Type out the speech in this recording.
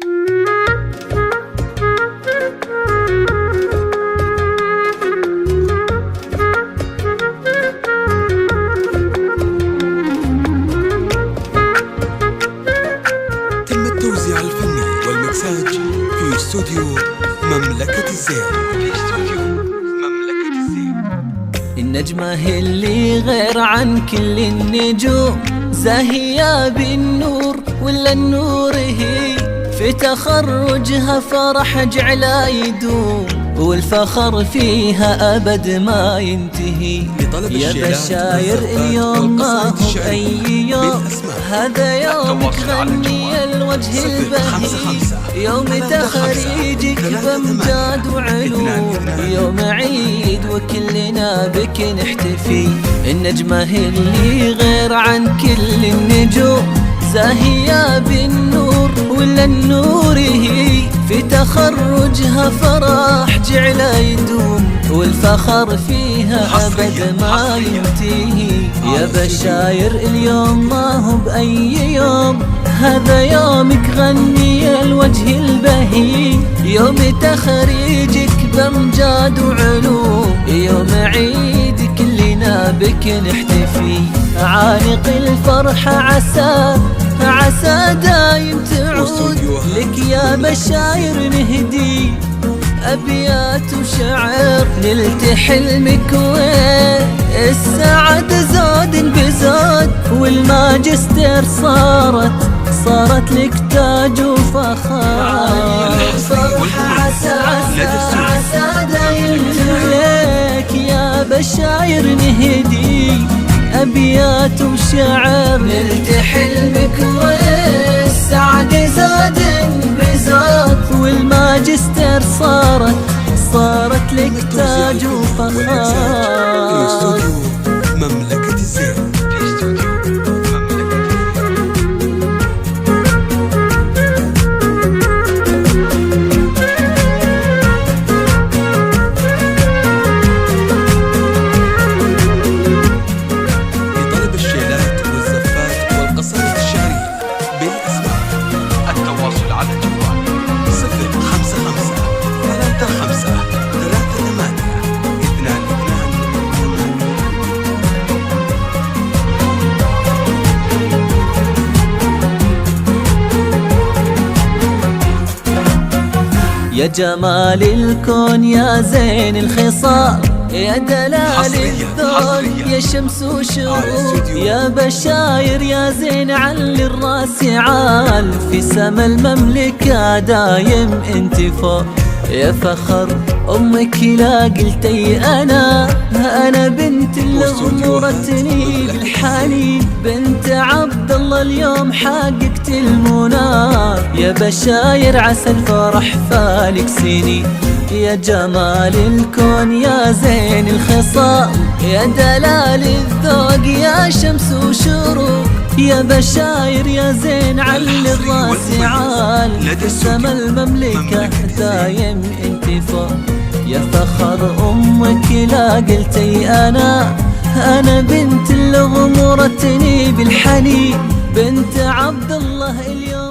تم التوزيع الفني والمكساج في استوديو مملكة الزين. النجمة هي اللي غير عن كل النجوم، زاهية بالنور ولا النور هي، في تخرجها فرح جعلا يدوم، والفخر فيها أبد ما ينتهي. يا بشاير اليوم ما هو بأي يوم، هذا يومك غني الوجه البهي، يوم تخريجك بأمجاد وعلوم، يوم عيد وكلنا بك نحتفي. النجمة هي اللي غير عن كل النجوم، زاهية بالنور ولا النور هي، في تخرجها فرح جعلا يدوم، والفخر فيها أبد ما ينتهي. يا بشاير اليوم ما هو بأي يوم، هذا يومك غني الوجه البهي، يوم تخريجك بأمجاد وعلوم، يوم عيد كلنا بك نحتفي. عانق الفرحة عسى دايم تعود لك يا بشاير، نهدي أبيات وشعر نلت حلمك والسعادة زود بزود، والماجستير صارت لك تاج وفخار. فرحة عسى دايم لك يا بشاير، نهدي أبيات وشعر نلت حلمك والسعادة زاد بزود، والماجستير صارت لك تاج وفخار. مملكة الزين. يا جمال الكون يا زين الخصال، يا دلال الذوق يا شمس وشروق، يا بشاير يا زين علي الراس عال، في سما المملكة دايم انت فوق. يا فخر أمك لا قلتي أنا بنت اللي غمرتني بالحنين، بنت عبد الله اليوم حققت المنى، يا بشاير عسى الفرح فالك سنين. يا جمال الكون يا زين الخصال، يا دلال الذوق يا شمس وشروق، يا بشاير يا زين علي الراس عال، سما المملكة دايم انت فوق. يا فخر أمك لا قلتي أنا بنت اللي غمرتني بالحنين، بنت عبد الله اليوم